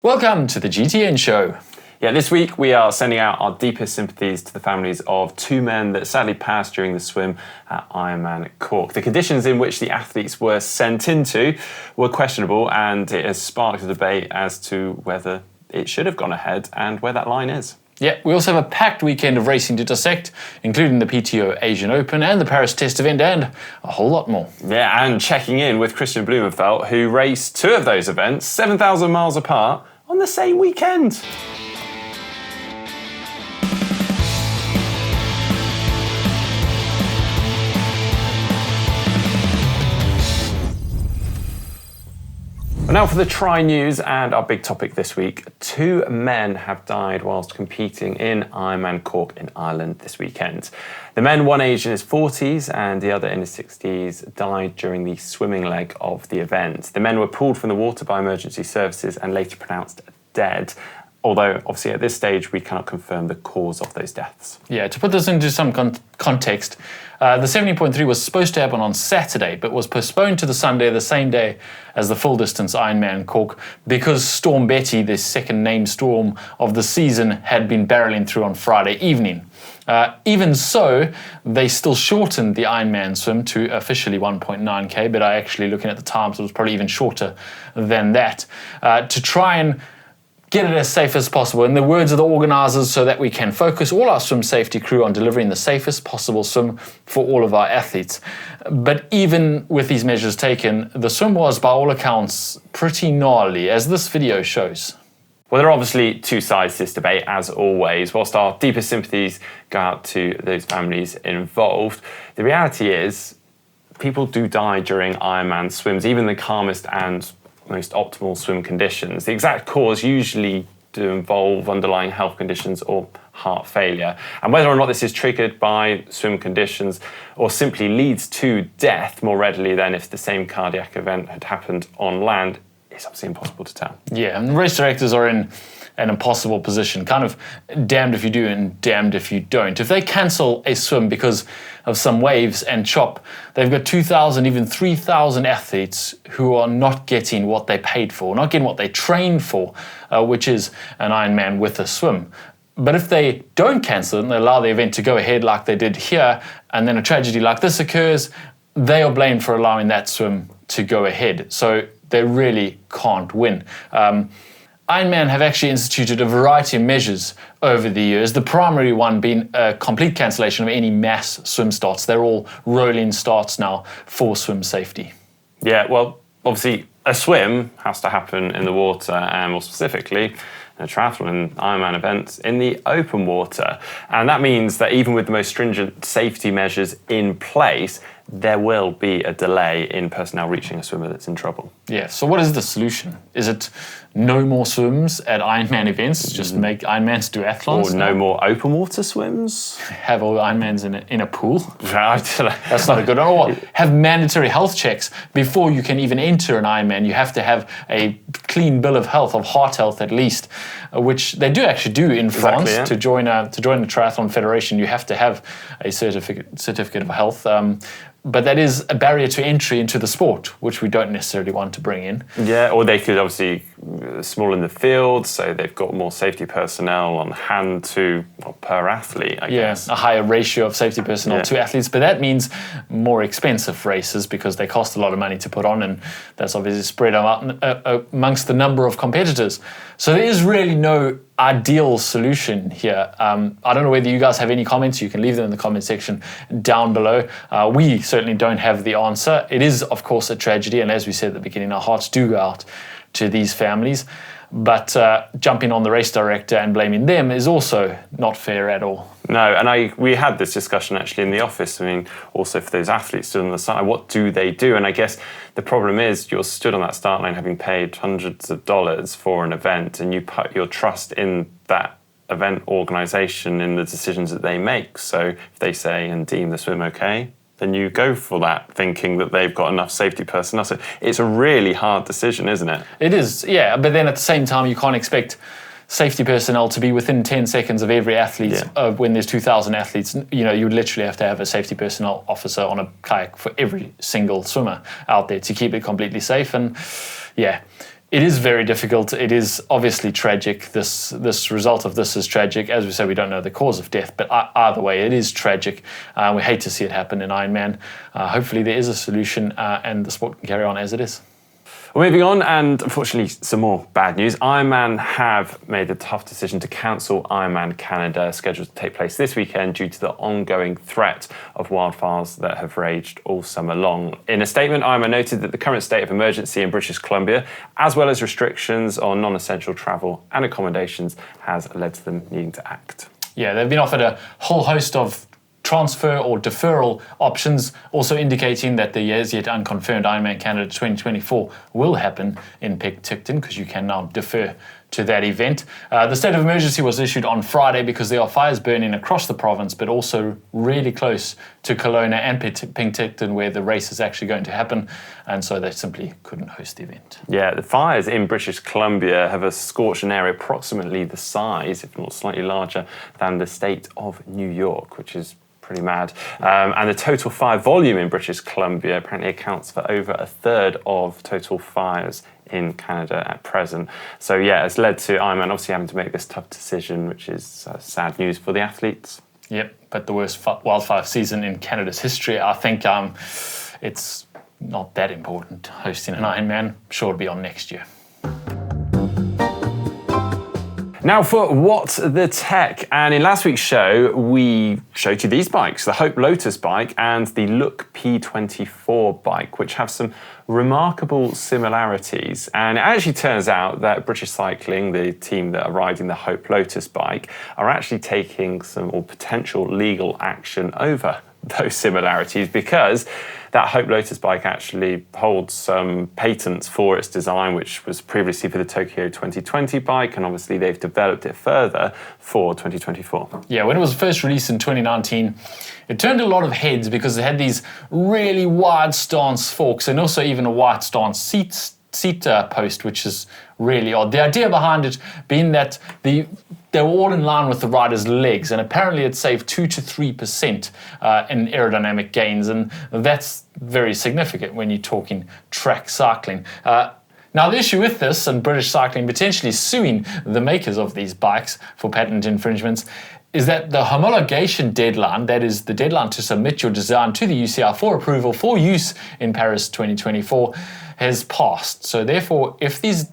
Welcome to the GTN show. Yeah, this week we are sending out our deepest sympathies to the families of two men that sadly passed during the swim at Ironman Cork. The conditions in which the athletes were sent into were questionable, and it has sparked a debate as to whether it should have gone ahead and where that line is. Yeah, we also have a packed weekend of racing to dissect, including the PTO Asian Open and the Paris Test event and a whole lot more. Yeah, and checking in with Christian Blumenfeld, who raced two of those events 7,000 miles apart on the same weekend. Now for the Tri News and our big topic this week. Two men have died whilst competing in Ironman Cork in Ireland this weekend. The man, one aged in his 40s and the other in his 60s, died during the swimming leg of the event. The men were pulled from the water by emergency services and later pronounced dead, although obviously at this stage we cannot confirm the cause of those deaths. Yeah, to put this into some context, the 70.3 was supposed to happen on Saturday, but was postponed to the Sunday, the same day as the full-distance Ironman Cork, because Storm Betty, the second named storm of the season, had been barreling through on Friday evening. Even so, they still shortened the Ironman swim to officially 1.9k, but actually looking at the times, it was probably even shorter than that, to try and get it as safe as possible, in the words of the organisers, so that we can focus all our swim safety crew on delivering the safest possible swim for all of our athletes. But even with these measures taken, the swim was, by all accounts, pretty gnarly, as this video shows. Well, there are obviously two sides to this debate, as always. Whilst our deepest sympathies go out to those families involved, the reality is people do die during Ironman swims, even the calmest and most optimal swim conditions. The exact cause usually do involve underlying health conditions or heart failure. And whether or not this is triggered by swim conditions or simply leads to death more readily than if the same cardiac event had happened on land is obviously impossible to tell. Yeah, and race directors are in an impossible position, kind of damned if you do and damned if you don't. If they cancel a swim because of some waves and chop, they've got 2,000, even 3,000 athletes who are not getting what they paid for, not getting what they trained for, which is an Ironman with a swim. But if they don't cancel it and they allow the event to go ahead like they did here, and then a tragedy like this occurs, they are blamed for allowing that swim to go ahead. So they really can't win. Ironman have actually instituted a variety of measures over the years, the primary one being a complete cancellation of any mass swim starts. They're all rolling starts now for swim safety. Yeah, well, obviously a swim has to happen in the water, and more specifically, a triathlon and Ironman events in the open water. And that means that even with the most stringent safety measures in place, there will be a delay in personnel reaching a swimmer that's in trouble. Yeah, so what is the solution? Is it no more swims at Ironman events, just make Ironmans duathlons? Or no more open water swims? Have all Ironmans in a pool? Right. That's not a good one. Or have mandatory health checks before you can even enter an Ironman. You have to have a clean bill of health, of heart health at least, which they do actually do in France. Yeah. To join the Triathlon Federation, you have to have a certificate of health. But that is a barrier to entry into the sport, which we don't necessarily want to bring in. Yeah, or they could obviously smaller in the field, so they've got more safety personnel on hand per athlete, I guess. A higher ratio of safety personnel to athletes, but that means more expensive races because they cost a lot of money to put on, and that's obviously spread out amongst the number of competitors. So there is really no ideal solution here. I don't know whether you guys have any comments. You can leave them in the comment section down below. We certainly don't have the answer. It is, of course, a tragedy, and as we said at the beginning, our hearts do go out to these families. But jumping on the race director and blaming them is also not fair at all. No, and we had this discussion actually in the office. I mean, also for those athletes stood on the side, what do they do? And I guess the problem is you're stood on that start line having paid hundreds of dollars for an event, and you put your trust in that event organisation in the decisions that they make. So if they say and deem the swim okay, then you go for that, thinking that they've got enough safety personnel. So it's a really hard decision, isn't it? It is, yeah. But then at the same time, you can't expect safety personnel to be within 10 seconds of every athlete. When there's 2,000 athletes, you know, you would literally have to have a safety personnel officer on a kayak for every single swimmer out there to keep it completely safe. And yeah, It is very difficult. It is obviously tragic. This result of this is tragic. As we say, we don't know the cause of death, but either way, it is tragic. We hate to see it happen in Ironman. Hopefully there is a solution and the sport can carry on as it is. Well, moving on, and unfortunately some more bad news. Ironman have made the tough decision to cancel Ironman Canada, scheduled to take place this weekend due to the ongoing threat of wildfires that have raged all summer long. In a statement, Ironman noted that the current state of emergency in British Columbia, as well as restrictions on non-essential travel and accommodations, has led to them needing to act. Yeah, they've been offered a whole host of transfer or deferral options, also indicating that the as yet unconfirmed Ironman Canada 2024 will happen in Penticton, because you can now defer to that event. The state of emergency was issued on Friday because there are fires burning across the province, but also really close to Kelowna and Penticton, where the race is actually going to happen, and so they simply couldn't host the event. Yeah, the fires in British Columbia have scorched an area approximately the size, if not slightly larger, than the state of New York, which is pretty mad. And the total fire volume in British Columbia apparently accounts for over a third of total fires in Canada at present. So yeah, it's led to Ironman obviously having to make this tough decision, which is sad news for the athletes. Yep, but the worst wildfire season in Canada's history. I think it's not that important hosting an Ironman. Sure, it'll be on next year. Now for What the Tech, and in last week's show we showed you these bikes, the Hope Lotus bike and the Look P24 bike, which have some remarkable similarities. And it actually turns out that British Cycling, the team that are riding the Hope Lotus bike, are actually taking some or potential legal action over those similarities, because that Hope Lotus bike actually holds some patents for its design, which was previously for the Tokyo 2020 bike, and obviously they've developed it further for 2024. Yeah, when it was first released in 2019, it turned a lot of heads because it had these really wide stance forks and also even a wide stance seat post, which is really odd. The idea behind it being that they were all in line with the rider's legs, and apparently it saved 2 to 3% in aerodynamic gains, and that's very significant when you're talking track cycling. Now, the issue with this, and British Cycling potentially suing the makers of these bikes for patent infringements, is that the homologation deadline, that is the deadline to submit your design to the UCI for approval for use in Paris 2024, has passed. So therefore, if these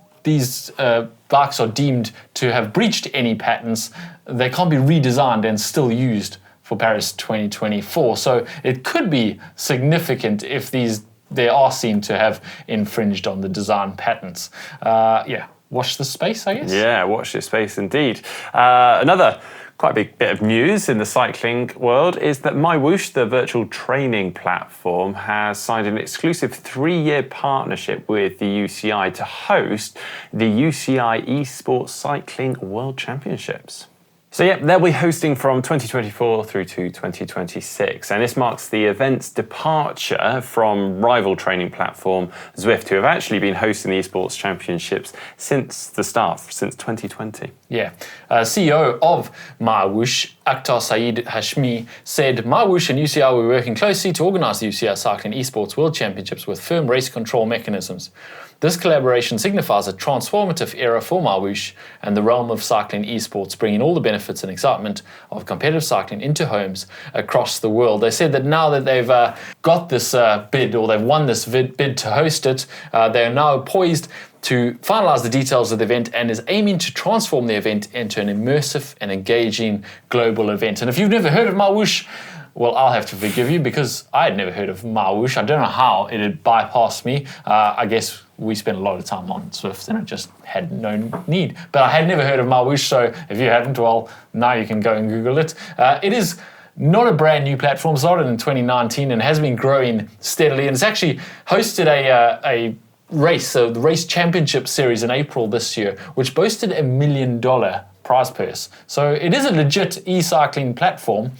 bikes are deemed to have breached any patents, they can't be redesigned and still used for Paris 2024. So it could be significant if they are seen to have infringed on the design patents. Watch this space, I guess. Yeah, watch this space indeed. Another quite a big bit of news in the cycling world is that MyWhoosh, the virtual training platform, has signed an exclusive 3-year partnership with the UCI to host the UCI Esports Cycling World Championships. So yeah, they'll be hosting from 2024 through to 2026, and this marks the event's departure from rival training platform Zwift, who have actually been hosting the Esports Championships since the start, since 2020. Yeah. CEO of MyWhoosh, Akhtar Saeed Hashmi, said, MyWhoosh and UCI were working closely to organise the UCI Cycling Esports World Championships with firm race control mechanisms. This collaboration signifies a transformative era for MyWhoosh and the realm of cycling esports, bringing all the benefits and excitement of competitive cycling into homes across the world. They said that now that they've got this bid, or they've won this bid to host it, they are now poised to finalise the details of the event and is aiming to transform the event into an immersive and engaging global event. And if you've never heard of MyWhoosh, well, I'll have to forgive you, because I had never heard of MyWhoosh. I don't know how it had bypassed me. I guess we spent a lot of time on Swift and I just had no need. But I had never heard of MyWhoosh, so if you haven't, well, now you can go and Google it. It is not a brand new platform, started in 2019 and has been growing steadily, and it's actually hosted a race, so the Race Championship Series in April this year, which boasted $1 million prize purse. So it is a legit e-cycling platform.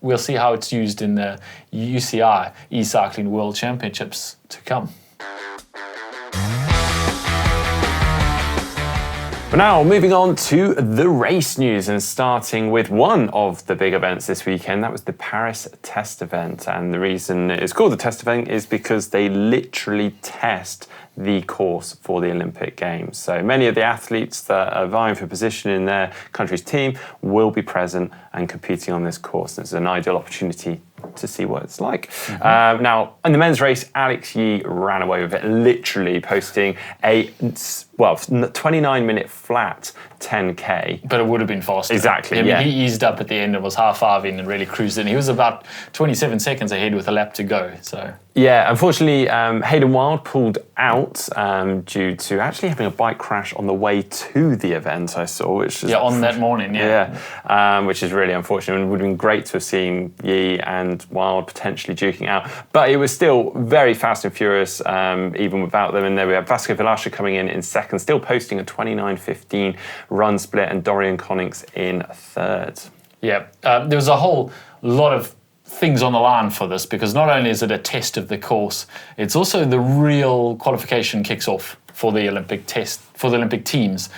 We'll see how it's used in the UCI e-cycling World Championships to come. But now, moving on to the race news, and starting with one of the big events this weekend. That was the Paris test event, and the reason it's called the test event is because they literally test the course for the Olympic Games. So many of the athletes that are vying for position in their country's team will be present and competing on this course. It's an ideal opportunity to see what it's like. Now, in the men's race, Alex Yee ran away with it, literally posting a 29-minute flat 10K. But it would have been faster. Exactly, I mean, he eased up at the end and was half-halving and really cruised in. He was about 27 seconds ahead with a lap to go. So yeah, unfortunately, Hayden Wild pulled out due to actually having a bike crash on the way to the event, I saw. Which is on that morning, which is really unfortunate. It would have been great to have seen Yee and Wild potentially duking out. But it was still very fast and furious, even without them. And there we have Vasco Vilasha coming in second, still posting a 29.15 run split, and Dorian Connings in third. Yeah, there was a whole lot of things on the line for this, because not only is it a test of the course, it's also the real qualification kicks off for the Olympic teams.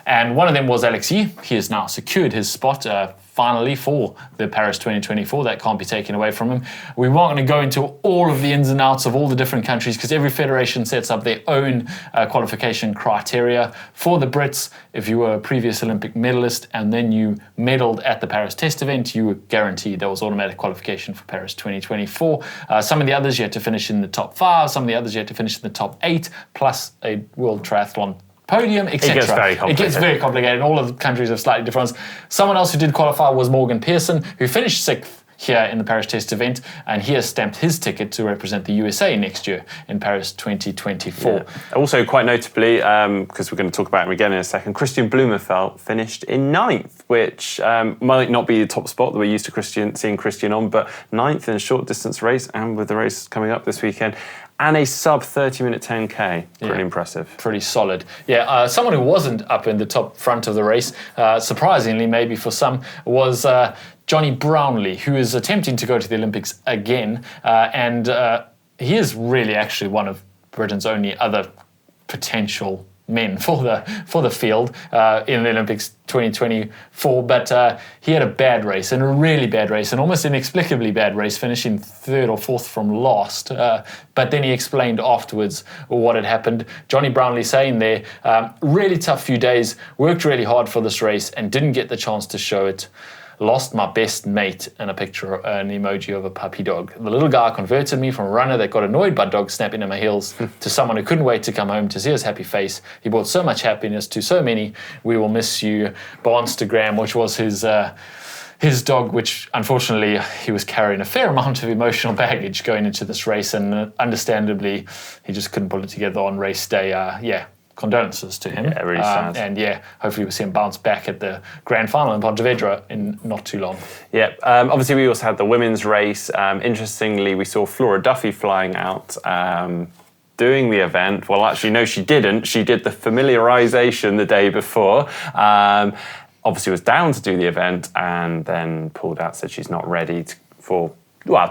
And one of them was Alex Yee. He has now secured his spot finally for the Paris 2024. That can't be taken away from him. We weren't going to go into all of the ins and outs of all the different countries, because every federation sets up their own qualification criteria. For the Brits, if you were a previous Olympic medalist and then you medaled at the Paris test event, you were guaranteed there was automatic qualification for Paris 2024. Some of the others you had to finish in the top 5, some of the others you had to finish in the top 8, plus a World Triathlon podium, etc. It gets very complicated. All of the countries have slightly different ones. Someone else who did qualify was Morgan Pearson, who finished 6th here in the Paris test event, and he has stamped his ticket to represent the USA next year in Paris 2024. Yeah. Also, quite notably, because we're going to talk about him again in a second, Christian Blumenfeld finished in 9th, which might not be the top spot that we're used to seeing Christian on, but 9th in a short distance race, and with the race coming up this weekend, and a sub 30-minute 10K. Pretty impressive. Pretty solid. Yeah, someone who wasn't up in the top front of the race, surprisingly maybe for some, was Johnny Brownlee, who is attempting to go to the Olympics again. And he is really actually one of Britain's only other potential men for the field in the Olympics 2024, but he had a bad race, and a really bad race, and almost inexplicably bad race, finishing 3rd or 4th from last. But then he explained afterwards what had happened. Johnny Brownlee saying there, really tough few days, worked really hard for this race and didn't get the chance to show it. Lost my best mate, and a picture, an emoji of a puppy dog. The little guy converted me from a runner that got annoyed by dogs snapping at my heels to someone who couldn't wait to come home to see his happy face. He brought so much happiness to so many. We will miss you. Barnstagram, which was his dog, which unfortunately he was carrying a fair amount of emotional baggage going into this race, and understandably he just couldn't pull it together on race day. Condolences to him. Yeah, really sad. And hopefully we'll see him bounce back at the grand final in Pontevedra in not too long. Yeah, obviously we also had the women's race. Interestingly, we saw Flora Duffy flying out doing the event. Well, actually, no, she didn't. She did the familiarisation the day before. Obviously was down to do the event and then pulled out, said she's not ready to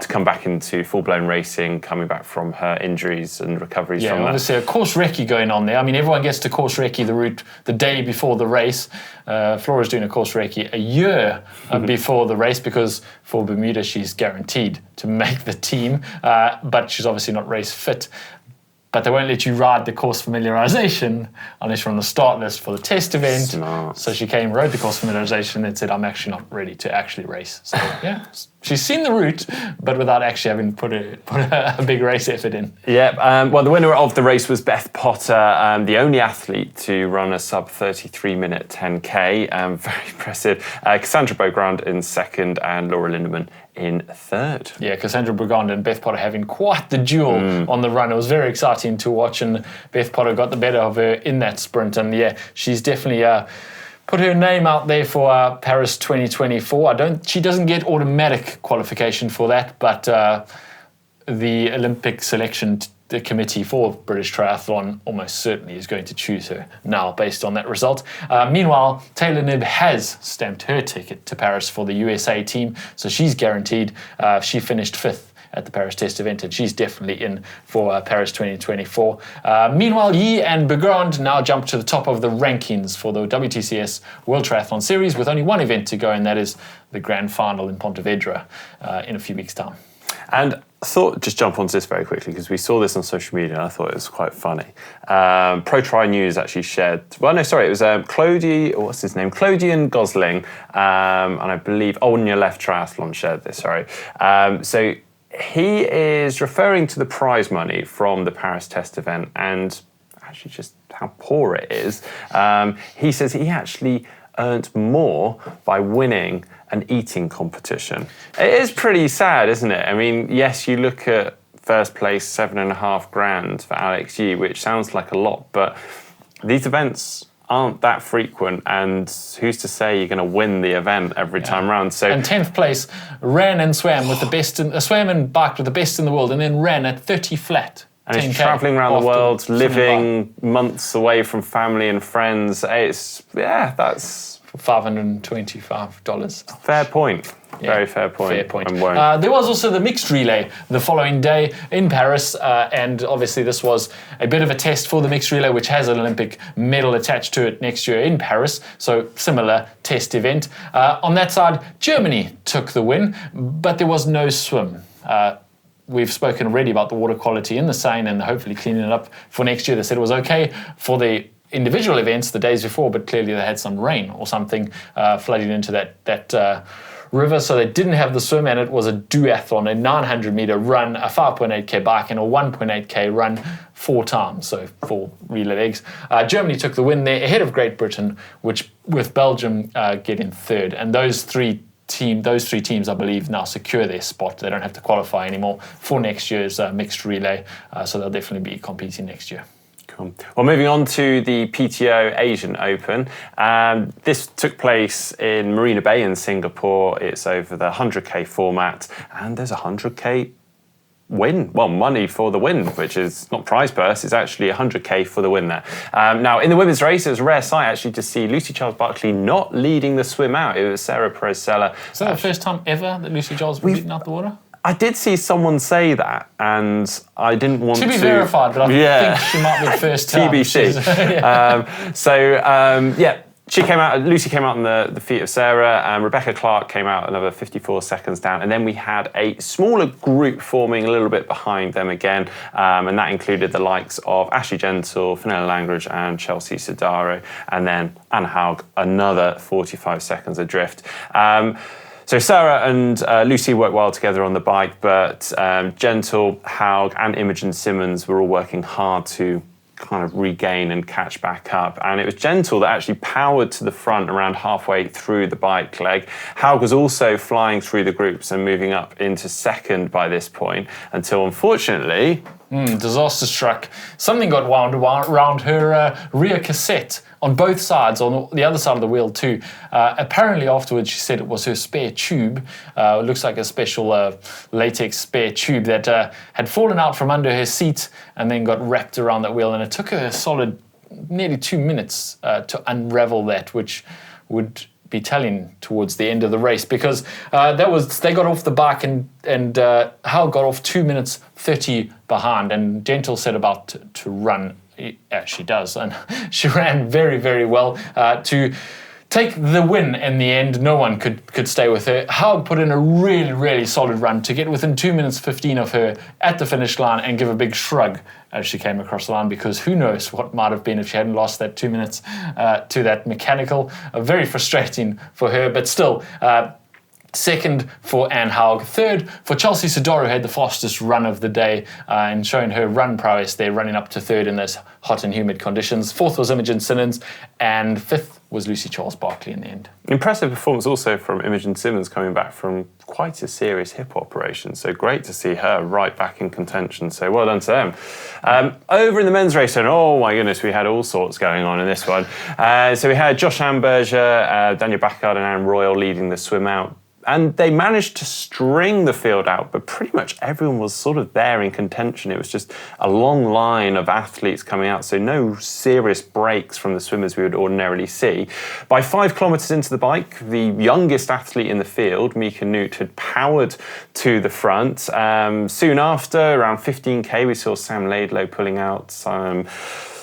come back into full-blown racing, coming back from her injuries and recoveries from that. Yeah, obviously a course recce going on there. I mean, everyone gets to course recce the route the day before the race. Flora's doing a course recce a year before the race, because for Bermuda she's guaranteed to make the team, but she's obviously not race fit. But they won't let you ride the course familiarisation unless you're on the start list for the test event. Smart. So she rode the course familiarisation and said, I'm actually not ready to actually race. So yeah, she's seen the route, but without actually having put a big race effort in. Yeah, well, the winner of the race was Beth Potter, the only athlete to run a sub 33-minute 10K. Very impressive. Cassandra Beaugrand in 2nd, and Laura Lindemann in 3rd. Yeah, Cassandra Beaugrand and Beth Potter having quite the duel on the run. It was very exciting to watch, and Beth Potter got the better of her in that sprint. And yeah, she's definitely put her name out there for Paris 2024. She doesn't get automatic qualification for that, but the Olympic selection the committee for British Triathlon almost certainly is going to choose her now based on that result. Meanwhile, Taylor Knibb has stamped her ticket to Paris for the USA team, so she's guaranteed. She finished 5th at the Paris test event, and she's definitely in for Paris 2024. Meanwhile, Yee and Beaugrand now jump to the top of the rankings for the WTCS World Triathlon Series, with only one event to go, and that is the grand final in Pontevedra in a few weeks' time. And thought just jump onto this very quickly because we saw this on social media and I thought it was quite funny. Pro Tri News actually shared, it was Clodian Gosling, and I believe On Your Left Triathlon shared this, so he is referring to the prize money from the Paris test event and actually just how poor it is. He says he actually earned more by winning an eating competition. It is pretty sad, isn't it? I mean, yes, you look at first place, $7,500 for Alex Yee, which sounds like a lot, but these events aren't that frequent, and who's to say you're going to win the event every time round? So, and 10th place, ran and swam with the best, swam and biked with the best in the world, and then ran at 30 flat. And he's travelling around the world, living months away from family and friends. That's $525. Fair point. Yeah, very fair point. Fair point. There was also the mixed relay the following day in Paris, and obviously this was a bit of a test for the mixed relay, which has an Olympic medal attached to it next year in Paris, so similar test event. On that side, Germany took the win, but there was no swim. We've spoken already about the water quality in the Seine and hopefully cleaning it up for next year. They said it was okay for the individual events the days before, but clearly they had some rain or something flooding into that river, so they didn't have the swim, and it was a duathlon, a 900-meter run, a 5.8k bike, and a 1.8k run 4 times, so 4 relay legs. Germany took the win there ahead of Great Britain, which with Belgium getting third, and those three teams, I believe, now secure their spot. They don't have to qualify anymore for next year's mixed relay, so they'll definitely be competing next year. Cool. Well, moving on to the PTO Asian Open. This took place in Marina Bay in Singapore. It's over the 100k format, and there's a 100k win. Well, money for the win, which is not prize purse, it's actually 100k for the win there. Now, in the women's race, it was a rare sight actually to see Lucy Charles-Barclay not leading the swim out. It was Sarah Perez-Sella. Is that the first time ever that Lucy Charles was beaten out the water? I did see someone say that, and I didn't want to... be verified, but I think she might be first time. TBC. Lucy came out on the feet of Sarah, and Rebecca Clark came out another 54 seconds down, and then we had a smaller group forming a little bit behind them again, and that included the likes of Ashley Gentle, Fenella Langridge, and Chelsea Sodaro, and then Anna Haug, another 45 seconds adrift. So Sarah and Lucy worked well together on the bike, but Gentle, Haug, and Imogen Simmons were all working hard to kind of regain and catch back up. And it was Gentle that actually powered to the front around halfway through the bike leg. Haug was also flying through the groups and moving up into second by this point, until unfortunately... disaster struck. Something got wound around her rear cassette on both sides, on the other side of the wheel too. Apparently afterwards she said it was her spare tube. It looks like a special latex spare tube that had fallen out from under her seat and then got wrapped around that wheel, and it took her a solid nearly 2 minutes to unravel that, which would be telling towards the end of the race, because they got off the bike and Hal got off 2 minutes 30 behind, and Gentle said about to run. She does, and she ran very, very well to take the win in the end. No one could stay with her. Haug put in a really, really solid run to get within 2 minutes 15 of her at the finish line and give a big shrug as she came across the line, because who knows what might have been if she hadn't lost that 2 minutes to that mechanical. Very frustrating for her, but still... second for Anne Haug, third for Chelsea Sodaro, who had the fastest run of the day and showing her run prowess there, running up to third in those hot and humid conditions. Fourth was Imogen Simmons, and fifth was Lucy Charles-Barclay in the end. Impressive performance also from Imogen Simmons, coming back from quite a serious hip operation, so great to see her right back in contention, so well done to them. Over in the men's race, and oh my goodness, we had all sorts going on in this one. So we had Josh Amberger, Daniel Backard and Anne Royal leading the swim out. And they managed to string the field out, but pretty much everyone was sort of there in contention. It was just a long line of athletes coming out, so no serious breaks from the swimmers we would ordinarily see. By 5 kilometres into the bike, the youngest athlete in the field, Mika Newt, had powered to the front. Soon after, around 15k, we saw Sam Laidlow pulling out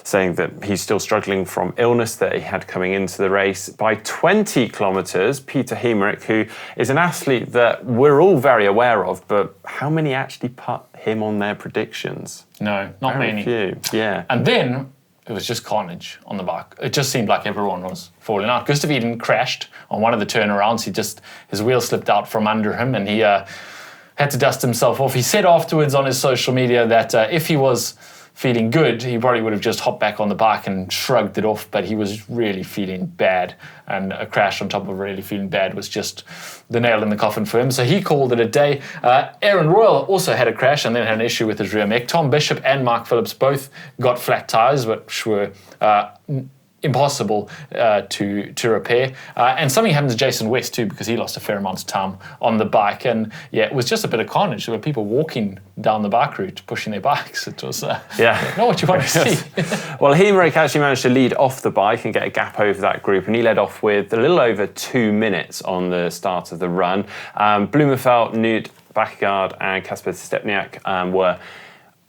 saying that he's still struggling from illness that he had coming into the race. By 20 kilometres, Peter Hemerick, who is an athlete that we're all very aware of, but how many actually put him on their predictions? No, not Very many. few, yeah. And then it was just carnage on the bike. It just seemed like everyone was falling out. Gustav Iden crashed on one of the turnarounds. His wheel slipped out from under him, and he had to dust himself off. He said afterwards on his social media that if he was feeling good, he probably would have just hopped back on the bike and shrugged it off, but he was really feeling bad, and a crash on top of really feeling bad was just the nail in the coffin for him. So he called it a day. Aaron Royal also had a crash and then had an issue with his rear mech. Tom Bishop and Mark Phillips both got flat tires, which were impossible to repair. And something happened to Jason West too, because he lost a fair amount of time on the bike. And yeah, it was just a bit of carnage. There were people walking down the bike route, pushing their bikes. It was not what you want to see. Well, Hemerick actually managed to lead off the bike and get a gap over that group, and he led off with a little over 2 minutes on the start of the run. Blumenfeld, Knut Bakkegaard and Kasper Stepniak were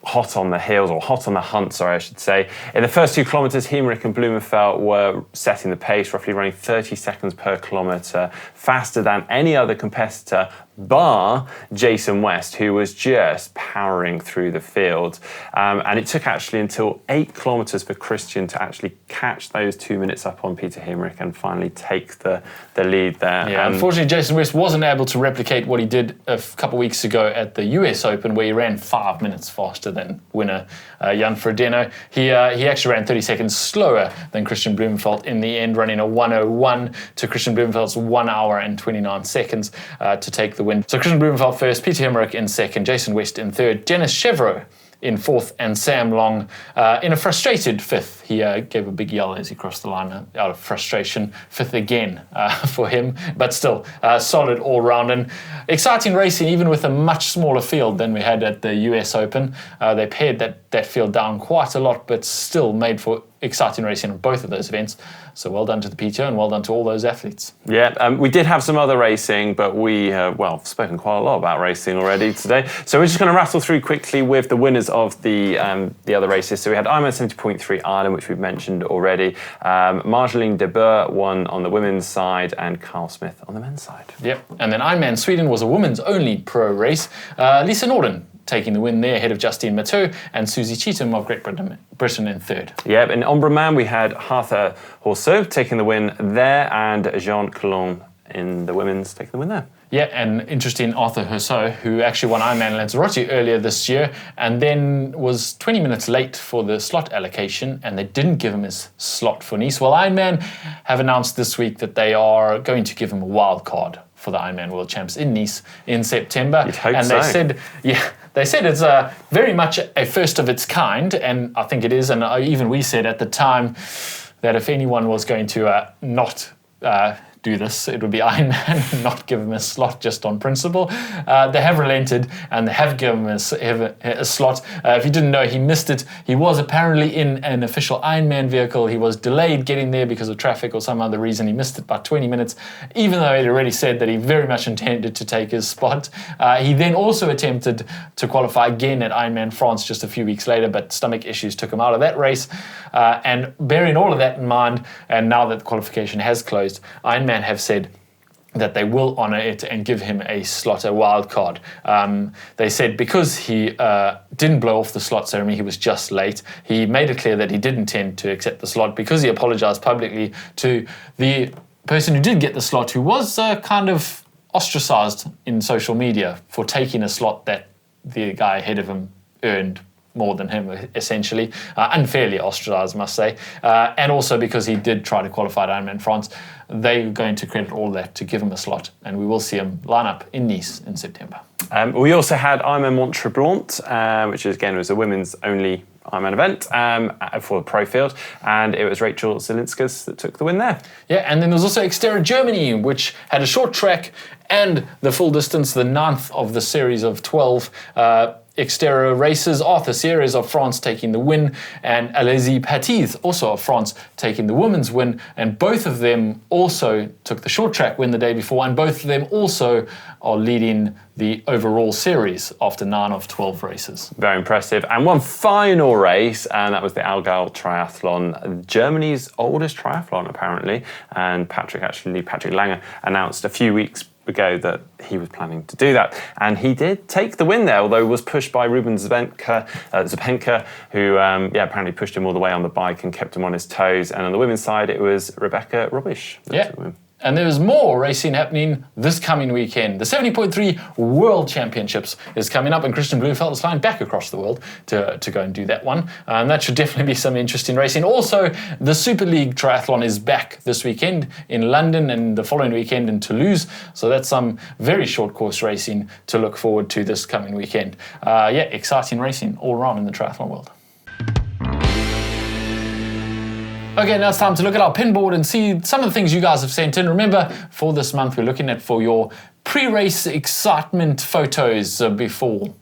hot on the heels, or hot on the hunt, sorry, I should say. In the first 2 kilometres, Hemerick and Blumenfeld were setting the pace, roughly running 30 seconds per kilometre, faster than any other competitor, bar Jason West, who was just powering through the field. And it took actually until 8 kilometres for Christian to actually catch those 2 minutes up on Peter Hemerick and finally take the lead there. Yeah, unfortunately, Jason West wasn't able to replicate what he did a couple of weeks ago at the US Open, where he ran 5 minutes faster than winner Jan Frodeno. He actually ran 30 seconds slower than Christian Blumenfeld in the end, running a 1:01 to Christian Blumenfeld's 1 hour and 29 seconds to take the win. So Christian Blumenfeld first, Peter Hemerick in second, Jason West in third, Dennis Chevreau in fourth, and Sam Long in a frustrated fifth. He gave a big yell as he crossed the line out of frustration. Fifth again for him, but still solid all round, and exciting racing even with a much smaller field than we had at the US Open. They pared that field down quite a lot, but still made for exciting racing on both of those events. So well done to the PTO and well done to all those athletes. Yeah, we did have some other racing, but we have spoken quite a lot about racing already today. So we're just going to rattle through quickly with the winners of the other races. So we had Ironman 70.3 Ireland, which we've mentioned already. Marjolaine de Boer won on the women's side, and Carl Smith on the men's side. Yep, and then Ironman Sweden was a women's only pro race. Lisa Norden taking the win there ahead of Justine Matteau and Susie Cheetham of Great Britain in third. Yep, in Ombre Man we had Hartha Horseau taking the win there, and Jean Coulon in the women's taking the win there. Yeah, and interesting, Arthur Horseau, who actually won Ironman Lanzarote earlier this year and then was 20 minutes late for the slot allocation, and they didn't give him his slot for Nice. Well, Ironman have announced this week that they are going to give him a wild card for the Ironman World Champs in Nice in September. You'd hope and so. They said it's very much a first of its kind, and I think it is. And even we said at the time that if anyone was going to not do this, it would be Ironman and not give him a slot just on principle. They have relented and they have given him a slot. If you didn't know, he missed it. He was apparently in an official Ironman vehicle. He was delayed getting there because of traffic or some other reason. He missed it by 20 minutes, even though he'd already said that he very much intended to take his spot. He then also attempted to qualify again at Ironman France just a few weeks later, but stomach issues took him out of that race. And bearing all of that in mind, and now that the qualification has closed, Ironman have said that they will honour it and give him a slot, a wild card. They said because he didn't blow off the slot ceremony, he was just late. He made it clear that he did intend to accept the slot because he apologised publicly to the person who did get the slot, who was kind of ostracised in social media for taking a slot that the guy ahead of him earned more than him, essentially. Unfairly ostracised, I must say. And also because he did try to qualify at Ironman France. They're going to credit all that to give him a slot, and we will see him line up in Nice in September. We also had Ironman Mont Tremblant, which again was a women's only Ironman event for the pro field, and it was Rachel Zelinskas that took the win there. Yeah, and then there was also Xterra Germany, which had a short track and the full distance, the 9th of the series of 12 Xterra races. Arthur Series of France taking the win, and Sympathies also of France taking the women's win. And both of them also took the short track win the day before, and both of them also are leading the overall series after 9 of 12 races. Very impressive. And one final race, and that was the Global Triathlon, Germany's oldest triathlon apparently. And Patrick Lange announced a few weeks ago that he was planning to do that, and he did take the win there, although was pushed by Ruben Zepenka, who apparently pushed him all the way on the bike and kept him on his toes. And on the women's side, it was Rebecca Robisch. And there's more racing happening this coming weekend. The 70.3 World Championships is coming up, and Christian Blumenfeld is flying back across the world to go and do that one. And that should definitely be some interesting racing. Also, the Super League Triathlon is back this weekend in London and the following weekend in Toulouse. So that's some very short course racing to look forward to this coming weekend. Exciting racing all around in the triathlon world. Okay, now it's time to look at our pinboard and see some of the things you guys have sent in. Remember, for this month, we're looking at for your pre-race excitement photos before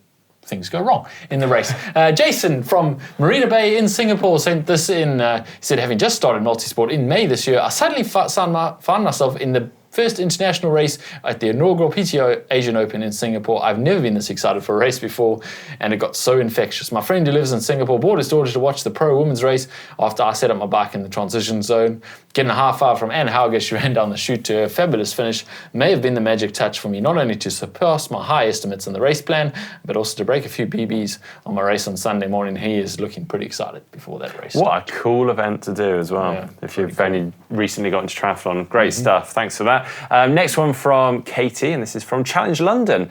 things go wrong in the race. Jason from Marina Bay in Singapore sent this in. He said, having just started multisport in May this year, I suddenly found myself in the first international race at the inaugural PTO Asian Open in Singapore. I've never been this excited for a race before, and it got so infectious. My friend who lives in Singapore brought his daughter to watch the pro women's race after I set up my bike in the transition zone. Getting a half hour from Anne Hauger, she ran down the chute to a fabulous finish. May have been the magic touch for me, not only to surpass my high estimates in the race plan, but also to break a few PBs on my race on Sunday morning. He is looking pretty excited before that race. What a cool event to do as well. Yeah, if you've only recently got into triathlon, great stuff. Thanks for that. Next one from Katie, and this is from Challenge London.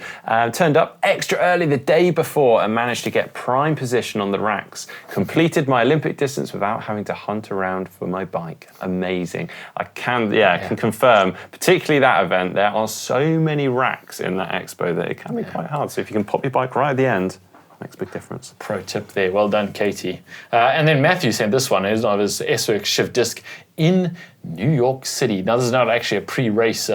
Turned up extra early the day before and managed to get prime position on the racks. Completed my Olympic distance without having to hunt around for my bike. Amazing. I can confirm, particularly that event, there are so many racks in that expo that it can be quite hard. So if you can pop your bike right at the end, makes a big difference. Pro tip there. Well done, Katie. And then Matthew sent this one. It's of his S-Works shift disc in New York City. Now, this is not actually a pre-race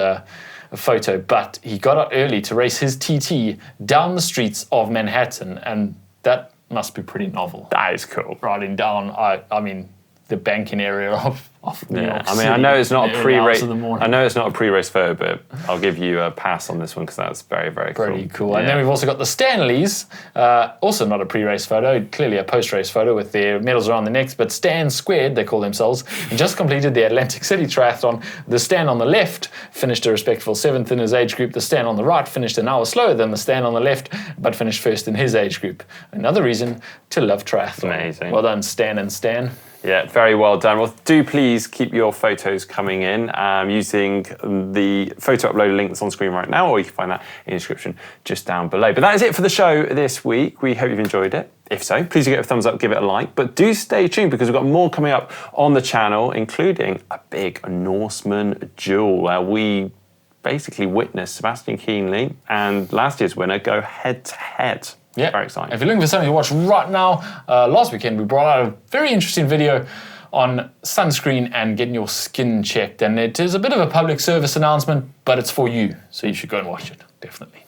photo, but he got out early to race his TT down the streets of Manhattan, and that must be pretty novel. That is cool. Riding down, I mean, the banking area of New York City. I know it's not a pre-race. I know it's not a pre-race photo, but I'll give you a pass on this one because that's very, very cool. Pretty cool. And then we've also got the Stanleys, also not a pre-race photo, clearly a post-race photo with their medals around the necks, but Stan Squared, they call themselves, and just completed the Atlantic City Triathlon. The Stan on the left finished a respectful 7th in his age group. The Stan on the right finished an hour slower than the Stan on the left, but finished first in his age group. Another reason to love triathlon. Amazing. Well done, Stan and Stan. Yeah, very well done. Well, do please keep your photos coming in using the photo upload link that's on screen right now, or you can find that in the description just down below. But that is it for the show this week. We hope you've enjoyed it. If so, please give it a thumbs up, give it a like, but do stay tuned because we've got more coming up on the channel, including a big Norseman duel where we basically witnessed Sebastian Kienle and last year's winner go head to head. Yeah, very exciting. If you're looking for something to watch right now, last weekend we brought out a very interesting video on sunscreen and getting your skin checked. And it is a bit of a public service announcement, but it's for you. So you should go and watch it, definitely.